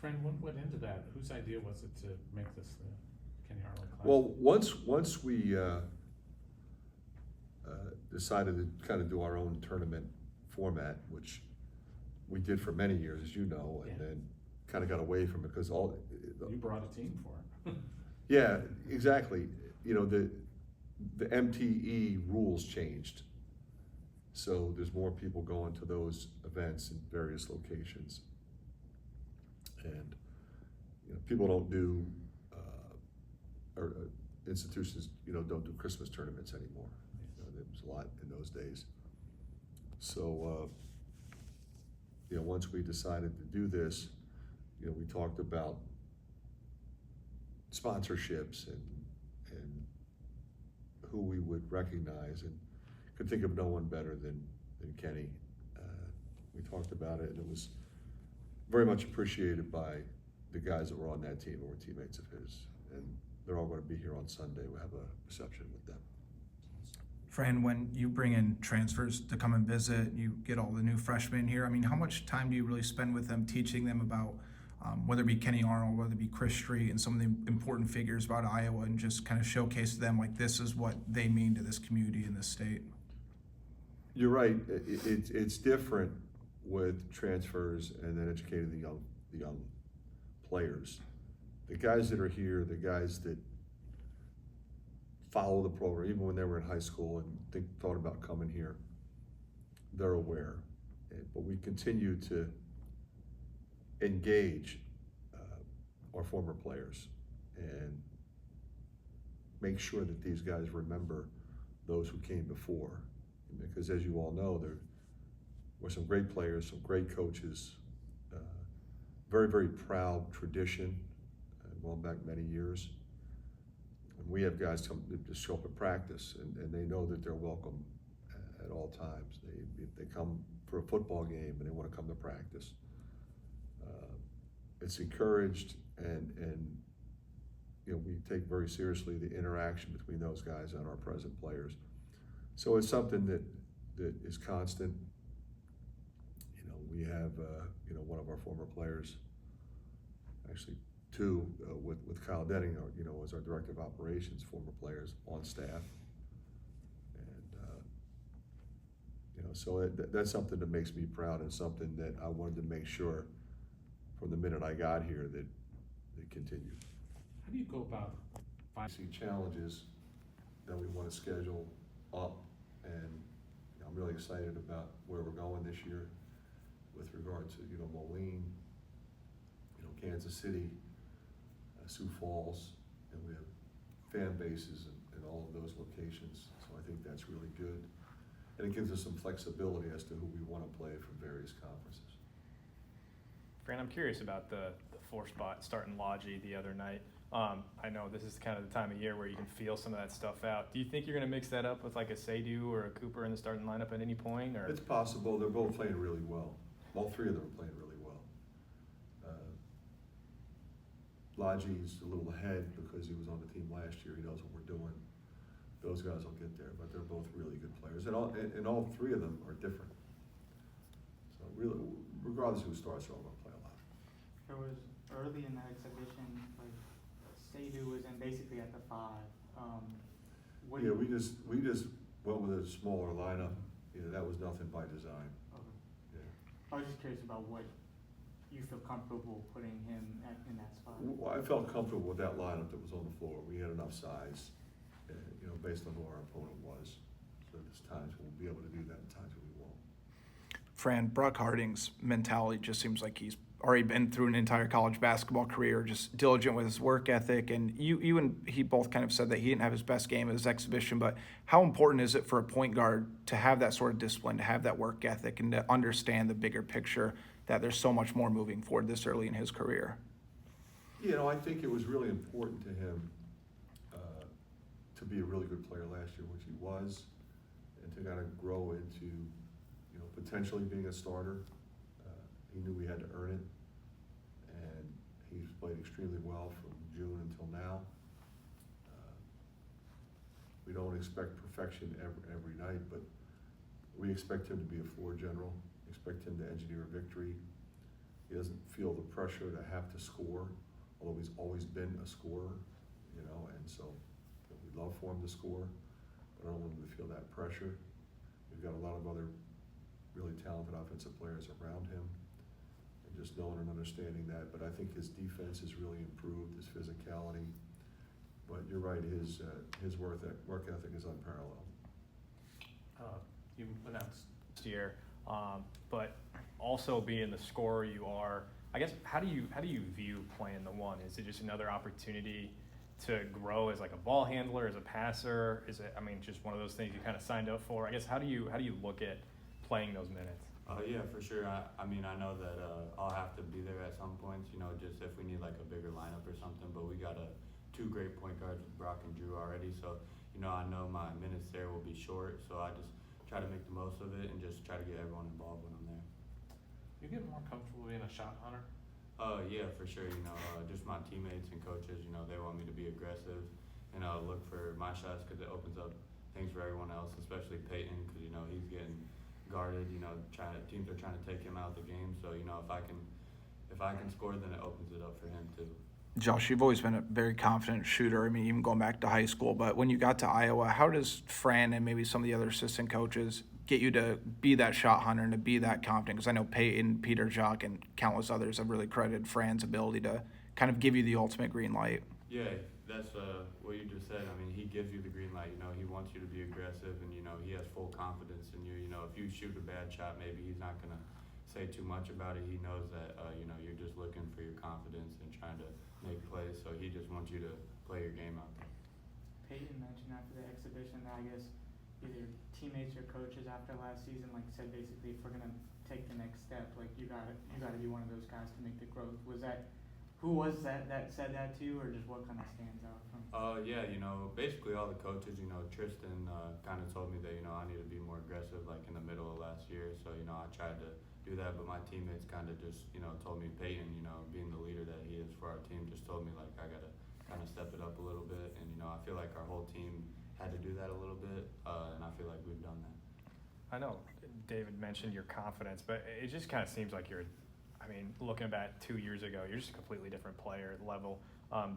Fran, what went into that? Whose idea was it to make this the Kenny Arnold Classic? Well, once we decided to kind of do our own tournament format, which we did for many years, as you know, and Yeah. then kind of got away from it because You brought a team for it. yeah, exactly. You know, the MTE rules changed. So there's more people going to those events in various locations. And, you know, people don't do, or institutions, you know, don't do Christmas tournaments anymore. You know, there was a lot in those days. So, you know, once we decided to do this, you know, we talked about sponsorships and who we would recognize, and could think of no one better than Kenny. We talked about it, and it was very much appreciated by the guys that were on that team and were teammates of his. And they're all going to be here on Sunday. We'll have a reception with them. Fran, when you bring in transfers to come and visit, you get all the new freshmen here. I mean, how much time do you really spend with them, teaching them about whether it be Kenny Arnold, whether it be Chris Street, and some of the important figures about Iowa, and just kind of showcase to them like this is what they mean to this community and this state? You're right. It's different with transfers and then educating the young players. The guys that are here, the guys that follow the program, even when they were in high school and thought about coming here, they're aware. But we continue to engage our former players and make sure that these guys remember those who came before. Because as you all know, there were some great players, some great coaches, very, very proud tradition going back many years. And we have guys come to show up at practice, and they know that they're welcome at all times. If they come for a football game and they want to come to practice, it's encouraged, and you know, we take very seriously the interaction between those guys and our present players. So it's something that is constant. You know, we have you know, one of our former players, actually two, with Kyle Denning, you know, as our director of operations, former players on staff, and you know, so that's something that makes me proud, and something that I wanted to make sure from the minute I got here that continued. How do you go about See challenges that we want to schedule up, and you know, I'm really excited about where we're going this year with regard to, you know, Moline, you know, Kansas City, Sioux Falls, and we have fan bases in all of those locations. So I think that's really good, and it gives us some flexibility as to who we want to play from various conferences. Fran, I'm curious about the 4-spot starting Logie the other night. I know this is kind of the time of year where you can feel some of that stuff out. Do you think you're going to mix that up with like a Seydoux or a Cooper in the starting lineup at any point? Or? It's possible. They're both playing really well. All three of them are playing really well. Logie's a little ahead because he was on the team last year. He knows what we're doing. Those guys will get there, but they're both really good players, and all three of them are different. So really, regardless of who starts, they're all going to play a lot. There was early in that exhibition, like Seydoux was in basically at the 5. Yeah, we just went with a smaller lineup. You know, that was nothing by design. Okay. Yeah. I was just curious about what you feel comfortable putting him in that spot. Well, I felt comfortable with that lineup that was on the floor. We had enough size, you know, based on who our opponent was. So there's times we'll be able to do that, and times we won't. Fran, Brock Harding's mentality just seems like he's already been through an entire college basketball career, just diligent with his work ethic. And you and he both kind of said that he didn't have his best game at his exhibition, but how important is it for a point guard to have that sort of discipline, to have that work ethic, and to understand the bigger picture that there's so much more moving forward this early in his career? You know, I think it was really important to him to be a really good player last year, which he was, and to kind of grow into, you know, potentially being a starter. He knew we had to earn it, and he's played extremely well from June until now. We don't expect perfection every night, but we expect him to be a floor general, expect him to engineer a victory. He doesn't feel the pressure to have to score, although he's always been a scorer, you know, and so we'd love for him to score, but I don't want him to feel that pressure. We've got a lot of other really talented offensive players around him, and just knowing and understanding that. But I think his defense has really improved, his physicality. But you're right, his work ethic is unparalleled. You announced This year, but also being the scorer you are, I guess, how do you view playing the one? Is it just another opportunity to grow as like a ball handler, as a passer? Is it, I mean, just one of those things you kind of signed up for? I guess, how do you look at playing those minutes? Yeah, for sure. I mean, I know that I'll have to be there at some points, you know, just if we need like a bigger lineup or something, but we got two great point guards with Brock and Drew already, so, you know, I know my minutes there will be short, so I just try to make the most of it and just try to get everyone involved when I'm there. you get more comfortable being a shot hunter. Yeah, for sure, you know, just my teammates and coaches, you know, they want me to be aggressive and look for my shots because it opens up things for everyone else, especially Peyton, because, you know, he's getting guarded, you know, teams are trying to take him out of the game, so, you know, if I can score, then it opens it up for him too. Josh, you've always been a very confident shooter. I mean, even going back to high school. But when you got to Iowa, how does Fran and maybe some of the other assistant coaches get you to be that shot hunter and to be that confident? Because I know Peyton, Peter Jacques, and countless others have really credited Fran's ability to kind of give you the ultimate green light. Yeah, that's what you just said. I mean, he gives you the green light. You know, he wants you to be aggressive, and you know, he has full confidence in you. You know, if you shoot a bad shot, maybe he's not gonna say too much about it. He knows that you know, you're just looking for your confidence and trying to make plays. So he just wants you to play your game out there. Peyton mentioned after the exhibition that I guess either teammates or coaches after last season like said basically if we're gonna take the next step, like you gotta be one of those guys to make the growth. Who was that said that to you, or just what kind of stands out from? Yeah, you know, basically all the coaches, you know, Tristan kind of told me that, you know, I need to be more aggressive like in the middle of last year. So, you know, I tried to do that, but my teammates kind of just, you know, told me, Peyton, you know, being the leader that he is for our team, just told me like I got to kind of step it up a little bit. And, you know, I feel like our whole team had to do that a little bit, and I feel like we've done that. I know David mentioned your confidence, but it just kind of seems like I mean, looking back 2 years ago, you're just a completely different player level,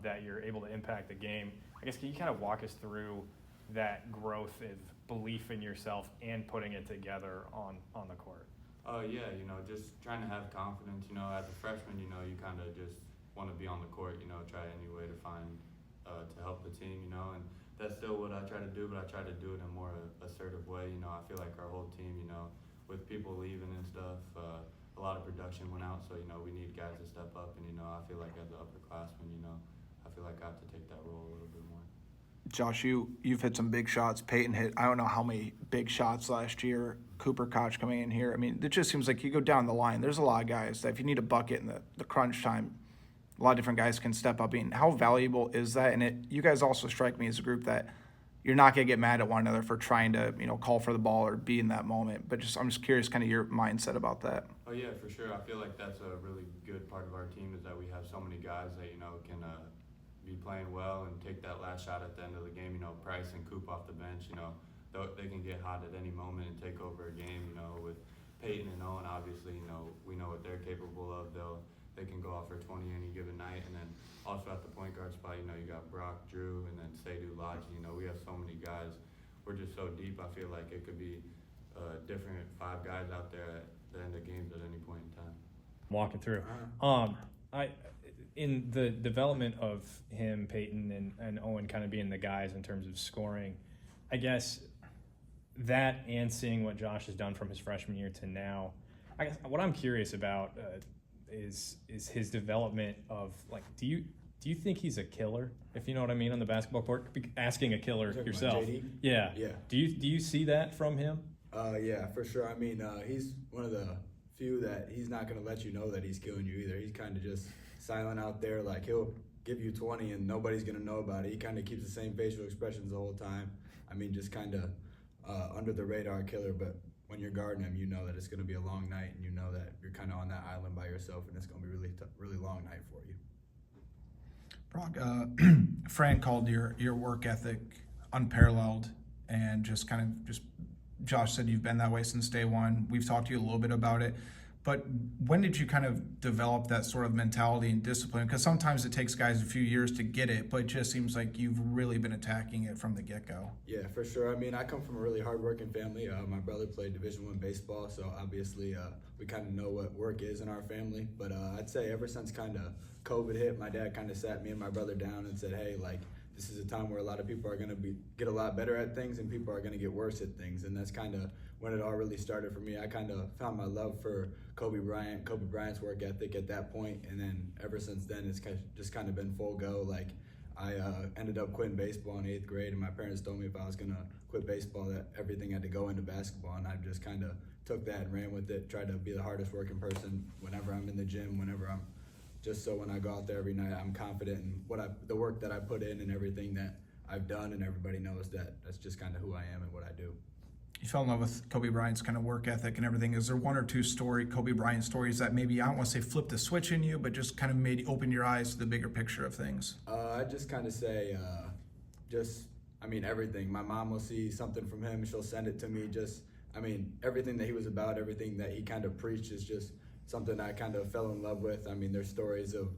that you're able to impact the game. I guess, can you kind of walk us through that growth of belief in yourself and putting it together on the court? Yeah, you know, just trying to have confidence. You know, as a freshman, you know, you kind of just want to be on the court, you know, try any way to find, to help the team, you know, and that's still what I try to do, but I try to do it in a more assertive way. You know, I feel like our whole team, you know, with people leaving and stuff, a lot of production went out, so, you know, we need guys to step up, and, you know, I feel like as an upperclassman, you know, I feel like I have to take that role a little bit more. Josh, you've hit some big shots. Peyton hit, I don't know how many big shots last year. Cooper Koch coming in here. I mean, it just seems like you go down the line. There's a lot of guys that if you need a bucket in the crunch time, a lot of different guys can step up. I mean, how valuable is that? And you guys also strike me as a group that you're not going to get mad at one another for trying to, you know, call for the ball or be in that moment. But I'm just curious kind of your mindset about that. Oh, yeah, for sure. I feel like that's a really good part of our team is that we have so many guys that, you know, can be playing well and take that last shot at the end of the game. You know, Price and Coop off the bench, you know, they can get hot at any moment and take over a game. You know, with Peyton and Owen, obviously, you know, we know what they're capable of. They can go off for 20 any given night. And then also at the point guard spot, you know, you got Brock, Drew, and then Seydou Lodge. You know, we have so many guys. We're just so deep. I feel like it could be different 5 guys out there at the end of games at any point in time. Walking through. In the development of him, Peyton, and Owen kind of being the guys in terms of scoring, I guess that and seeing what Josh has done from his freshman year to now, I guess what I'm curious about is his development of, like, do you think he's a killer, if you know what I mean, on the basketball court? Asking a killer yourself. JD? Yeah. Yeah. Do you see that from him? Yeah, for sure. I mean, he's one of the few that he's not going to let you know that he's killing you either. He's kind of just silent out there. Like, he'll give you 20 and nobody's going to know about it. He kind of keeps the same facial expressions the whole time. I mean, just kind of under the radar killer, but when you're guarding him, you know that it's going to be a long night, and you know that you're kind of on that island by yourself, and it's going to be really long night for you. Brock, Fran called your work ethic unparalleled, and just Josh said you've been that way since day one. We've talked to you a little bit about it, But when did you kind of develop that sort of mentality and discipline? Because sometimes it takes guys a few years to get it, but it just seems like you've really been attacking it from the get-go. Yeah, for sure. I mean, I come from a really hardworking family. My brother played Division I baseball, so obviously we kind of know what work is in our family. But I'd say ever since kind of COVID hit, my dad kind of sat me and my brother down and said, hey, like, this is a time where a lot of people are going to get a lot better at things and people are going to get worse at things. And that's kind of when it all really started for me. I kind of found my love for Kobe Bryant's work ethic at that point. And then ever since then, it's just kind of been full go. Like, I ended up quitting baseball in 8th grade, and my parents told me if I was going to quit baseball that everything had to go into basketball. And I just kind of took that and ran with it, tried to be the hardest working person whenever I'm in the gym, just so when I go out there every night, I'm confident in the work that I put in and everything that I've done, and everybody knows that that's just kind of who I am and what I do. You fell in love with Kobe Bryant's kind of work ethic and everything. Is there one or two Kobe Bryant stories that maybe, I don't want to say flipped the switch in you, but just kind of made you open your eyes to the bigger picture of things? I just kind of say, everything. My mom will see something from him, she'll send it to me. Everything that he was about, everything that he kind of preached is just something I kind of fell in love with. There's stories of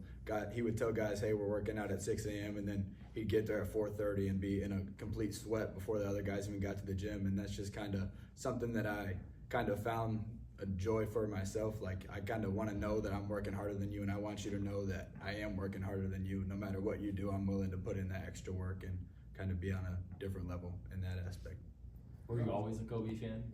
he would tell guys, hey, we're working out at 6 a.m. and then he'd get there at 4:30 and be in a complete sweat before the other guys even got to the gym. And that's just kind of something that I kind of found a joy for myself. Like, I kind of want to know that I'm working harder than you, and I want you to know that I am working harder than you. No matter what you do, I'm willing to put in that extra work and kind of be on a different level in that aspect. Were you always a Kobe fan?